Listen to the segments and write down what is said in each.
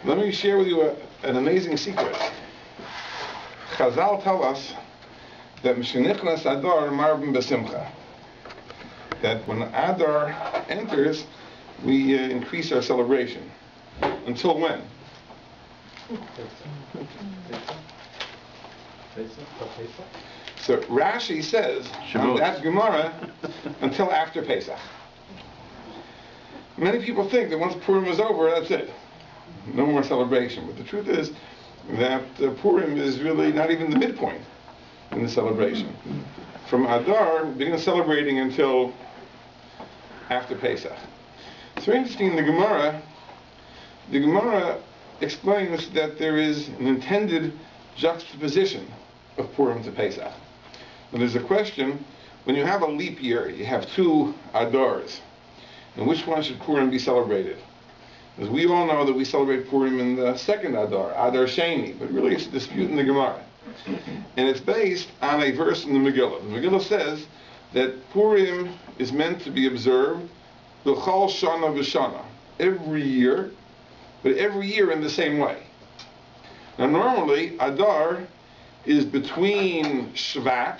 Let me share with you an amazing secret. Chazal tell us that Mishenichnas Adar Marbim B'Simcha. That when Adar enters, we increase our celebration. Until when? So Rashi says on that Gemara, until after Pesach. Many people think that once Purim is over, that's it. No more celebration. But the truth is that Purim is really not even the midpoint in the celebration. From Adar, we begin celebrating until after Pesach. It's very interesting in the Gemara explains that there is an intended juxtaposition of Purim to Pesach. And there's a question, when you have a leap year, you have two Adars, and which one should Purim be celebrated? Because we all know that we celebrate Purim in the second Adar, Adar Sheni, but really it's a dispute in the Gemara. And it's based on a verse in the Megillah. The Megillah says that Purim is meant to be observed B'chol Shana V'Shana, every year, but every year in the same way. Now normally, Adar is between Shvat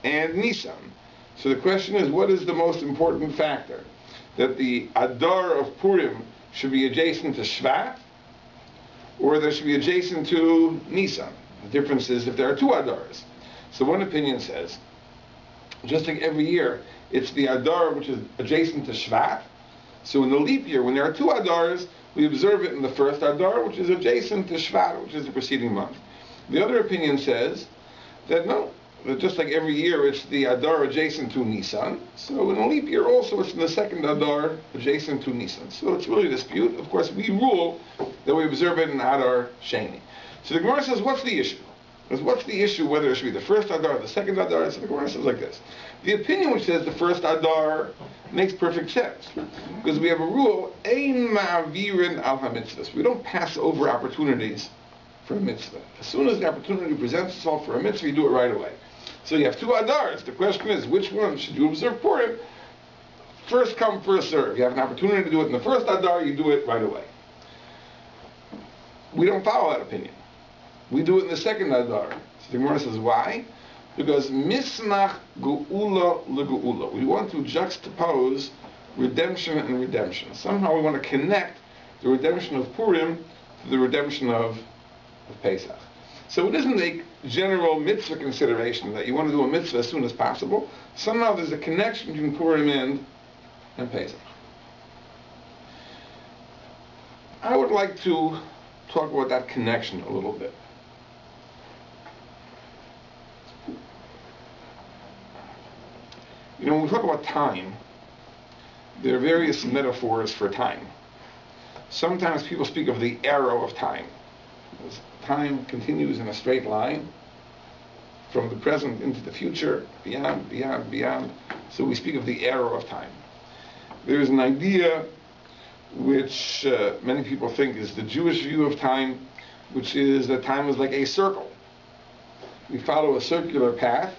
and Nisan. So the question is, what is the most important factor? That the Adar of Purim should be adjacent to Shvat, or there should be adjacent to Nisan. The difference is if there are two Adars. So one opinion says, just like every year, it's the Adar which is adjacent to Shvat. So in the leap year, when there are two Adars, we observe it in the first Adar, which is adjacent to Shvat, which is the preceding month. The other opinion says that no, that just like every year, it's the Adar adjacent to Nisan. So in a leap year also, it's in the second Adar adjacent to Nisan. So it's really a dispute. Of course, we rule that we observe it in Adar Sheni. So the Gemara says, what's the issue? What's the issue whether it should be the first Adar or the second Adar? So the Gemara says like this. The opinion which says the first Adar makes perfect sense. Because we have a rule, Ein ma'avirin al ha-mitzvahs. We don't pass over opportunities for a mitzvah. As soon as the opportunity presents itself for a mitzvah, you do it right away. So you have two Adars. The question is, which one should you observe Purim? First come, first serve. You have an opportunity to do it in the first Adar, you do it right away. We don't follow that opinion. We do it in the second Adar. So the Gemara says, why? Because misnach geula legeula. We want to juxtapose redemption and redemption. Somehow we want to connect the redemption of Purim to the redemption of Pesach. So it isn't a general mitzvah consideration that you want to do a mitzvah as soon as possible. Somehow there's a connection between Purim and Pesach. I would like to talk about that connection a little bit. You know, when we talk about time, there are various metaphors for time. Sometimes people speak of the arrow of time. As time continues in a straight line from the present into the future, beyond, beyond, beyond. So we speak of the arrow of time. There is an idea which many people think is the Jewish view of time, which is that time is like a circle. We follow a circular path,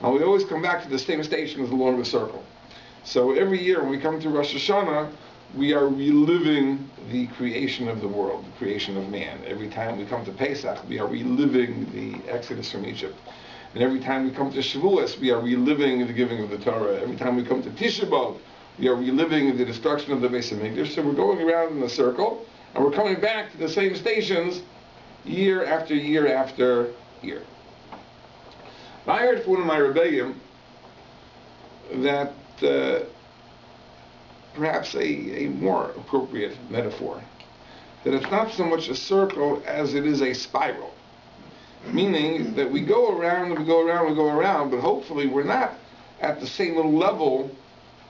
and we always come back to the same stations along the circle. So every year when we come to Rosh Hashanah, we are reliving the creation of the world, the creation of man. Every time we come to Pesach, we are reliving the Exodus from Egypt. And every time we come to Shavuos, we are reliving the giving of the Torah. Every time we come to Tisha B'Av, we are reliving the destruction of the Beis HaMikdash. So we're going around in a circle, and we're coming back to the same stations year after year after year. I heard from one of my Rabbeim that perhaps a more appropriate metaphor, that it's not so much a circle as it is a spiral. Meaning that we go around and we go around and we go around, but hopefully we're not at the same level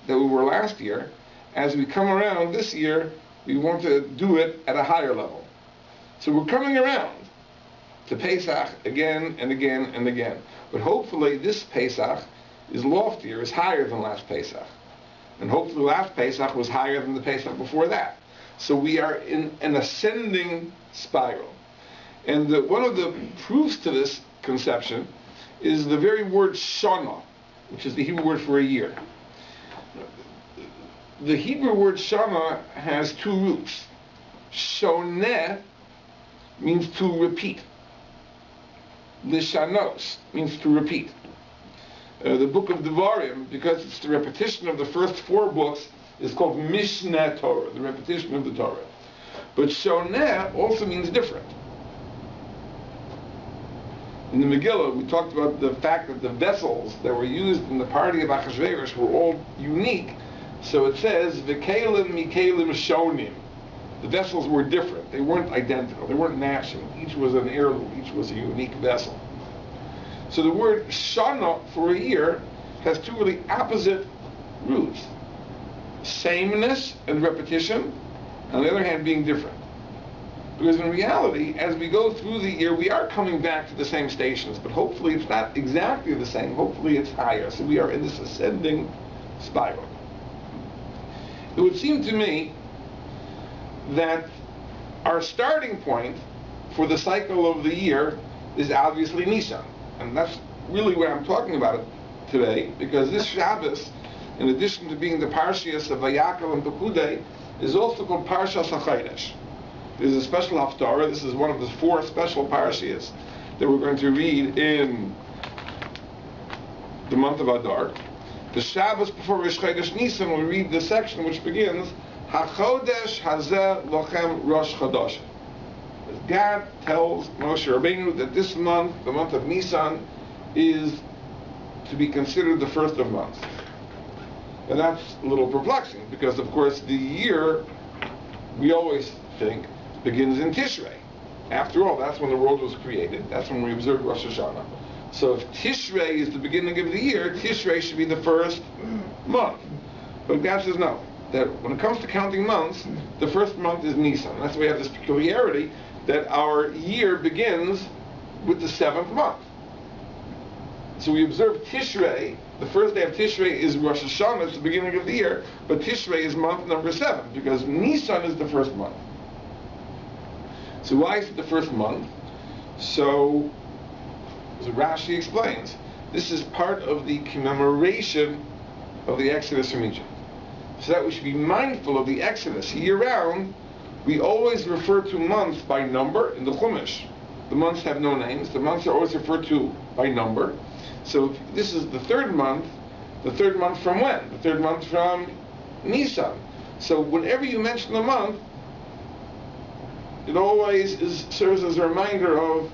that we were last year. As we come around this year, we want to do it at a higher level. So we're coming around to Pesach again and again and again. But hopefully this Pesach is loftier, is higher than last Pesach. And hopefully last Pesach was higher than the Pesach before that. So we are in an ascending spiral. And one of the proofs to this conception is the very word shana, which is the Hebrew word for a year. The Hebrew word shana has two roots. Shoneh means to repeat. Lishanos means to repeat. The book of Devarim, because it's the repetition of the first 4 books, is called Mishneh Torah, the repetition of the Torah. But Shoneh also means different. In the Megillah, we talked about the fact that the vessels that were used in the party of Achashverosh were all unique. So it says, V'kelim mikelim shonim. The vessels were different. They weren't identical. They weren't matching. Each was an heirloom. Each was a unique vessel. So the word shana for a year has 2 really opposite roots. Sameness and repetition, on the other hand being different. Because in reality, as we go through the year, we are coming back to the same stations, but hopefully it's not exactly the same. Hopefully it's higher. So we are in this ascending spiral. It would seem to me that our starting point for the cycle of the year is obviously Nisan. And that's really what I'm talking about today, because this Shabbos, in addition to being the Parshias of Vayakal and Pekudei, is also called Parshas HaChodesh. There's a special haftarah. This is one of the 4 special Parshias that we're going to read in the month of Adar. The Shabbos before Rosh Chodesh Nisan, we read the section which begins, HaChodesh Hazeh Lochem Rosh Chodosh. God tells Moshe Rabbeinu that this month, the month of Nisan, is to be considered the first of months. And that's a little perplexing, because of course the year, we always think, begins in Tishrei. After all, that's when the world was created. That's when we observe Rosh Hashanah. So if Tishrei is the beginning of the year, Tishrei should be the first month. But God says no. That when it comes to counting months, the first month is Nisan. That's why we have this peculiarity that our year begins with the 7th month. So we observe Tishrei. The first day of Tishrei is Rosh Hashanah, it's the beginning of the year, but Tishrei is month number 7, because Nisan is the first month. So why is it the first month? So, as Rashi explains, this is part of the commemoration of the Exodus from Egypt. So that we should be mindful of the Exodus. Year-round, we always refer to months by number in the Chumash. The months have no names. The months are always referred to by number. So this is the 3rd month. The 3rd month from when? The 3rd month from Nisan. So whenever you mention a month, it always serves as a reminder of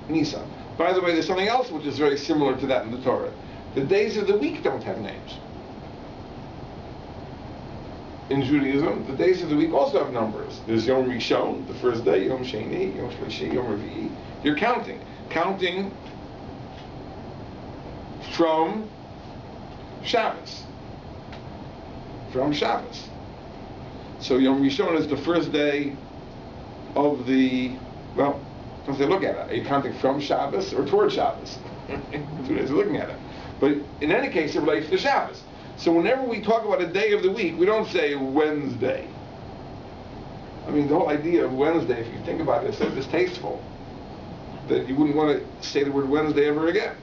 Nisan. By the way, there's something else which is very similar to that in the Torah. The days of the week don't have names. In Judaism, the days of the week also have numbers. There's Yom Rishon, the first day, Yom Sheni, Yom Shlishi, Yom Revi'i. You're counting from Shabbos. From Shabbos. So Yom Rishon is the first day of the, well, once they look at it, are you counting from Shabbos or toward Shabbos? 2 days of looking at it. But in any case, it relates to Shabbos. So whenever we talk about a day of the week, we don't say Wednesday. I mean, the whole idea of Wednesday, if you think about it, is so distasteful that you wouldn't want to say the word Wednesday ever again.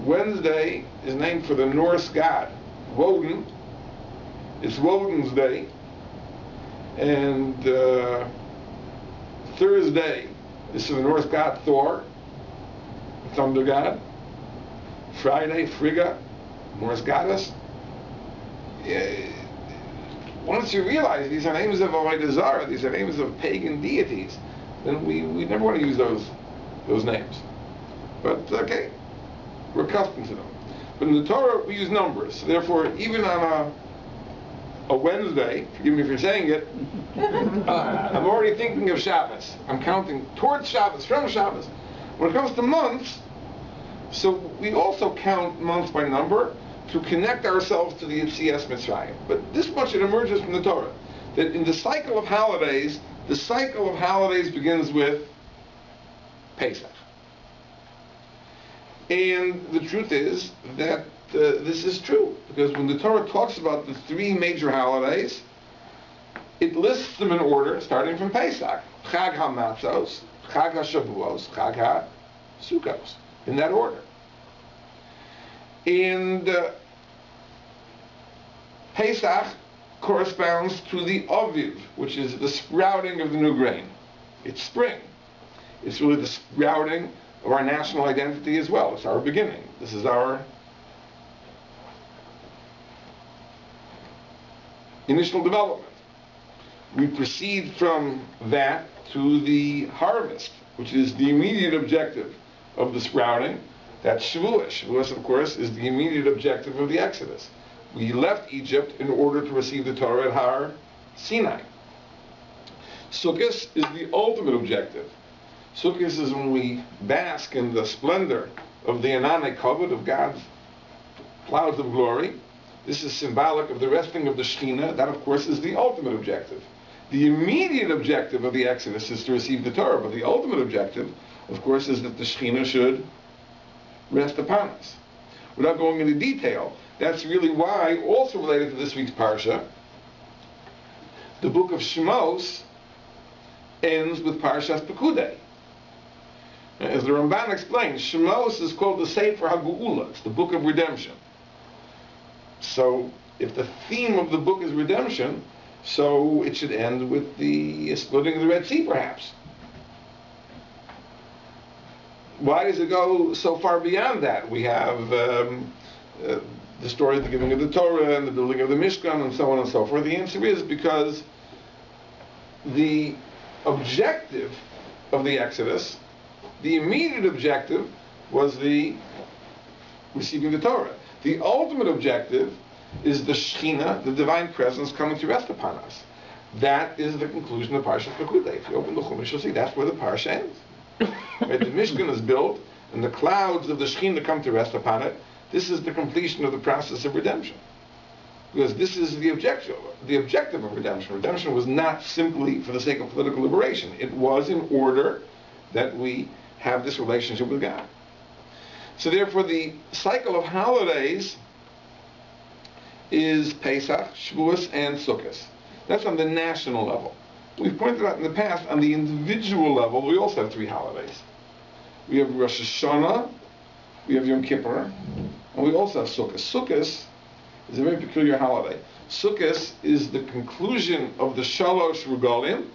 Wednesday is named for the Norse god, Woden. It's Woden's day. And Thursday is for the Norse god Thor, the thunder god. Friday, Frigga, Norse goddess. Once you realize these are names of Avodah Zarah, these are names of pagan deities, then we never want to use those names. But okay, we're accustomed to them. But in the Torah, we use numbers. So therefore, even on a Wednesday, forgive me for saying it, I'm already thinking of Shabbos. I'm counting towards Shabbos, from Shabbos. When it comes to months, so we also count months by number to connect ourselves to the Yetzias Mitzrayim. But this much it emerges from the Torah, that in the cycle of holidays, begins with Pesach. And the truth is that this is true, because when the Torah talks about the 3 major holidays, it lists them in order, starting from Pesach. Chag HaMatzos, Chag HaShavuos, Chag HaSukkos, in that order. And Pesach corresponds to the Aviv, which is the sprouting of the new grain. It's spring. It's really the sprouting of our national identity as well. It's our beginning. This is our initial development. We proceed from that to the harvest, which is the immediate objective of the sprouting. That's Shavuos. Shavuos, of course, is the immediate objective of the Exodus. We left Egypt in order to receive the Torah at Har Sinai. Sukkot is the ultimate objective. Sukkot is when we bask in the splendor of the Anane Kavod, of God's clouds of glory. This is symbolic of the resting of the Shekhinah. That, of course, is the ultimate objective. The immediate objective of the Exodus is to receive the Torah, but the ultimate objective, of course, is that the Shekhinah should rest upon us. Without going into detail, that's really why, also related to this week's Parsha, the book of Shemos ends with Parshas Pekudei. As the Ramban explains, Shemos is called the Sefer HaGeula. It's the book of redemption. So, if the theme of the book is redemption, so it should end with the splitting of the Red Sea, perhaps. Why does it go so far beyond that? We have the story of the giving of the Torah and the building of the Mishkan and so on and so forth. The answer is because the objective of the Exodus, the immediate objective, was the receiving the Torah. The ultimate objective is the Shekhinah, the divine presence, coming to rest upon us. That is the conclusion of Parashat Pekudei. If you open the Chumash, you'll see that's where the Parsha ends. Right? The Mishkan is built, and the clouds of the Shekhinah come to rest upon it. This is the completion of the process of redemption. Because this is the objective of redemption. Redemption was not simply for the sake of political liberation. It was in order that we have this relationship with God. So therefore, the cycle of holidays is Pesach, Shavuos, and Sukkot. That's on the national level. We've pointed out in the past, on the individual level, we also have 3 holidays. We have Rosh Hashanah, we have Yom Kippur, and we also have Sukkot. Sukkot is a very peculiar holiday. Sukkot is the conclusion of the Shalosh Regalim.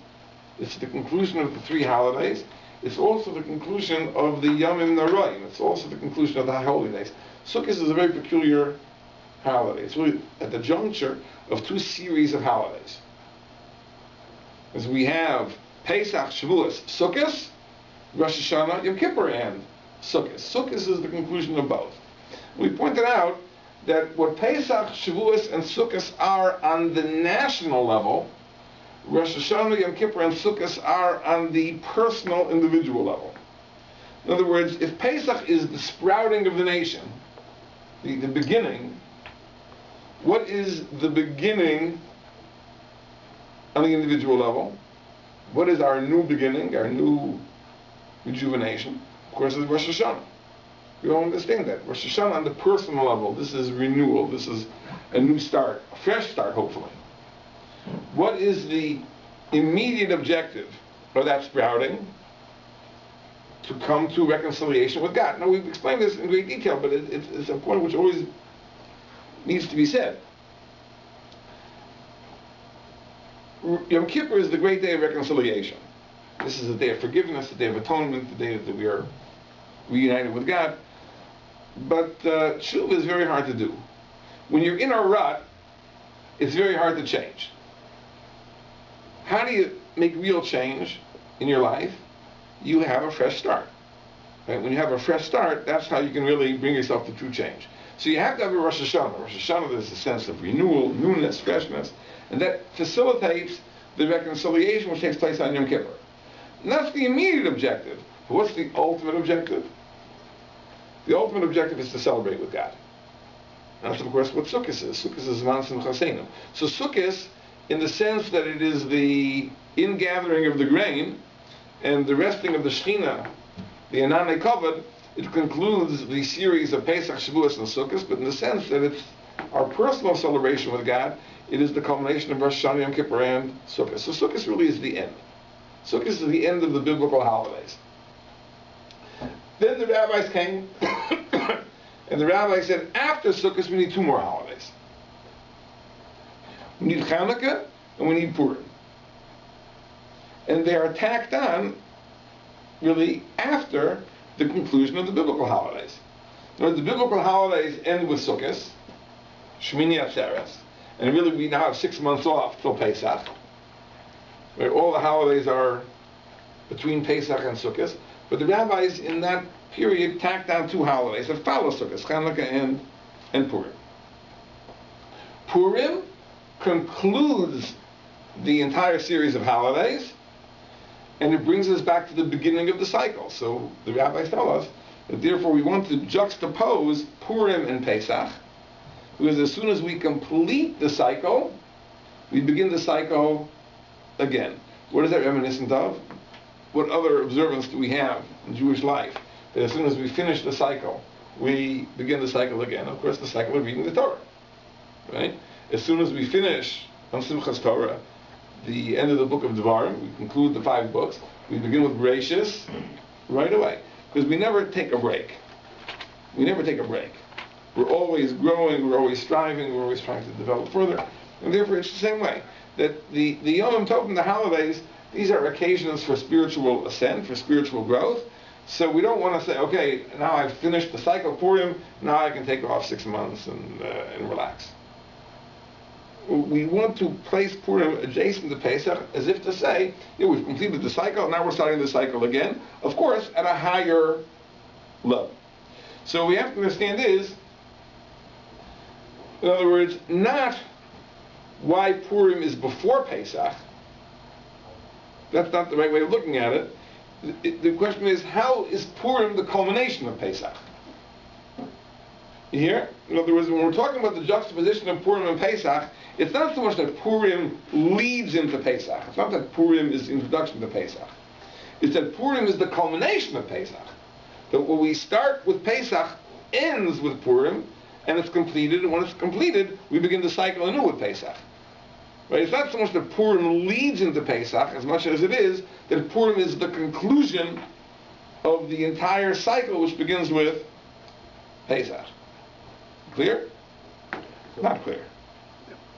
It's the conclusion of the 3 holidays. It's also the conclusion of the Yomim Noraim. It's also the conclusion of the High Holy Days. Sukkot is a very peculiar holiday. It's really at the juncture of 2 series of holidays. As we have Pesach, Shavuos, Sukkot, Rosh Hashanah, Yom Kippur, and Sukkot. Sukkot is the conclusion of both. We pointed out that what Pesach, Shavuos, and Sukkot are on the national level, Rosh Hashanah, Yom Kippur, and Sukkot are on the personal, individual level. In other words, if Pesach is the sprouting of the nation, the beginning, what is the beginning on the individual level? What is our new beginning, our new rejuvenation? Of course, it's Rosh Hashanah. We all understand that. Rosh Hashanah on the personal level, this is renewal, this is a new start, a fresh start, hopefully. What is the immediate objective of that sprouting? To come to reconciliation with God. Now, we've explained this in great detail, but it's a point which always needs to be said. Yom Kippur is the great day of reconciliation. This is the day of forgiveness, the day of atonement, the day that we are reunited with God. But tshuva is very hard to do. When you're in a rut, it's very hard to change. How do you make real change in your life? You have a fresh start. Right? When you have a fresh start, that's how you can really bring yourself to true change. So you have to have a Rosh Hashanah. Rosh Hashanah, there's a sense of renewal, newness, freshness, and that facilitates the reconciliation which takes place on Yom Kippur. And that's the immediate objective. But what's the ultimate objective? The ultimate objective is to celebrate with God. And that's, of course, what Sukkot is. Sukkot is Man Simchaseinu. So Sukkot, in the sense that it is the ingathering of the grain and the resting of the Shekhinah, the Anane Kavod, it concludes the series of Pesach, Shavuos, and Sukkot, but in the sense that it's our personal celebration with God, it is the culmination of Rosh Hashanah, Yom Kippur, and Sukkot. So Sukkot really is the end. Sukkot is the end of the biblical holidays. Then the rabbis came, and the rabbi said, after Sukkot, we need 2 more holidays. We need Chanukah, and we need Purim. And they are tacked on really after the conclusion of the biblical holidays. The biblical holidays end with Sukkot, Shmini Atzeres, and really we now have 6 months off till Pesach. Where all the holidays are between Pesach and Sukkot, but the rabbis in that period tacked on 2 holidays that follow Sukkot, Chanukah and Purim. Purim concludes the entire series of holidays, and it brings us back to the beginning of the cycle. So the rabbis tell us that therefore we want to juxtapose Purim and Pesach, because as soon as we complete the cycle, we begin the cycle again. What is that reminiscent of? What other observance do we have in Jewish life? That as soon as we finish the cycle, we begin the cycle again. Of course, the cycle of reading the Torah. Right? As soon as we finish on Simchas Torah, the end of the book of Devarim, we conclude the 5 books, we begin with Bereshis right away. Because we never take a break. We never take a break. We're always growing, we're always striving, we're always trying to develop further. And therefore it's the same way. That the Yom Tov, the holidays, these are occasions for spiritual ascent, for spiritual growth. So we don't want to say, okay, now I've finished the cycle of Purim, now I can take off 6 months and relax. We want to place Purim adjacent to Pesach as if to say, we've completed the cycle, now we're starting the cycle again, of course, at a higher level. So what we have to understand is, in other words, not why Purim is before Pesach. That's not the right way of looking at it. The question is, how is Purim the culmination of Pesach? You hear? In other words, when we're talking about the juxtaposition of Purim and Pesach, it's not so much that Purim leads into Pesach. It's not that Purim is the introduction to Pesach. It's that Purim is the culmination of Pesach. That when we start with Pesach, ends with Purim, and it's completed, and when it's completed, we begin the cycle anew with Pesach. Right? It's not so much that Purim leads into Pesach, as much as it is that Purim is the conclusion of the entire cycle, which begins with Pesach. Clear? Not clear.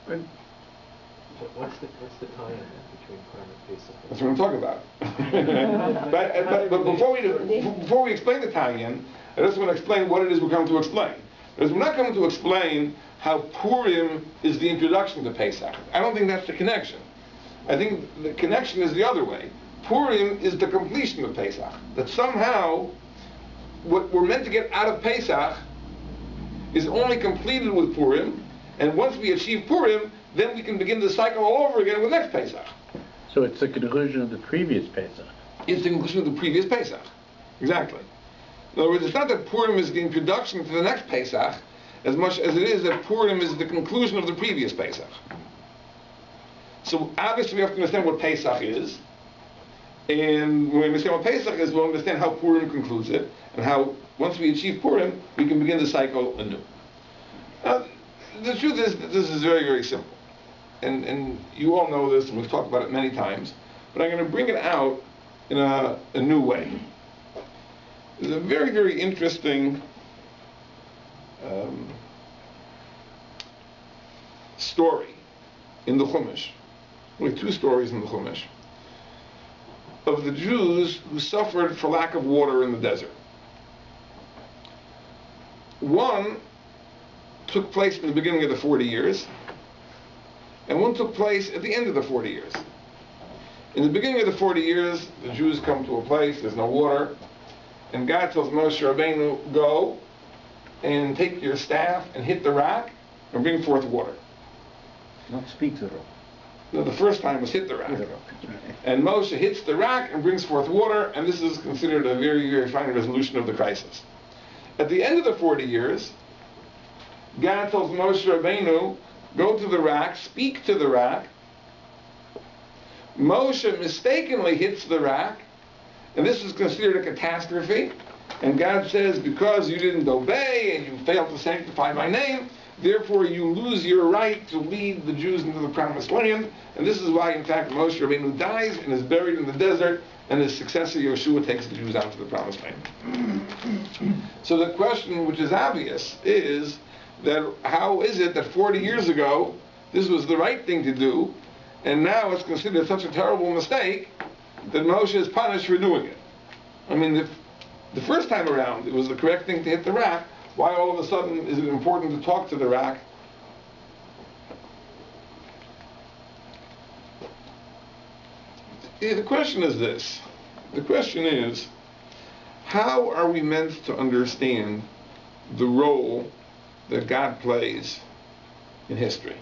What's the tie-in between Purim and Pesach? That's what I'm talking about. but before we explain the tie-in, I just want to explain what it is we're coming to explain. Because we're not coming to explain how Purim is the introduction to Pesach. I don't think that's the connection. I think the connection is the other way. Purim is the completion of Pesach. That somehow what we're meant to get out of Pesach is only completed with Purim, and once we achieve Purim, then we can begin the cycle all over again with next Pesach. So it's the conclusion of the previous Pesach. It's the conclusion of the previous Pesach. Exactly. In other words, it's not that Purim is the introduction to the next Pesach, as much as it is that Purim is the conclusion of the previous Pesach. So obviously we have to understand what Pesach is, and when we understand what Pesach is, we'll understand how Purim concludes it, and how once we achieve Purim, we can begin the cycle anew. Now, the truth is that this is very, very simple. And you all know this, and we've talked about it many times, but I'm going to bring it out in a new way. There's a very, very interesting story in the Chumash, only 2 stories in the Chumash, of the Jews who suffered for lack of water in the desert. One took place in the beginning of the 40 years, and one took place at the end of the 40 years. In the beginning of the 40 years, the Jews come to a place, there's no water, and God tells Moshe Rabbeinu, go and take your staff and hit the rock and bring forth water. Not speak to the rock. No, the first time was hit the rock. And Moshe hits the rock and brings forth water, and this is considered a very, very fine resolution of the crisis. At the end of the 40 years, God tells Moshe Rabbeinu, go to the rock, speak to the rock. Moshe mistakenly hits the rock, and this is considered a catastrophe. And God says, because you didn't obey and you failed to sanctify my name, therefore you lose your right to lead the Jews into the promised land. And this is why, in fact, Moshe Rabbeinu dies and is buried in the desert, and his successor Yeshua takes the Jews out to the promised land. So the question, which is obvious, is that how is it that 40 years ago this was the right thing to do, and now it's considered such a terrible mistake that Moshe is punished for doing it? I mean, the first time around, it was the correct thing to hit the rack. Why all of a sudden is it important to talk to the rack? The question is this. The question is, how are we meant to understand the role that God plays in history?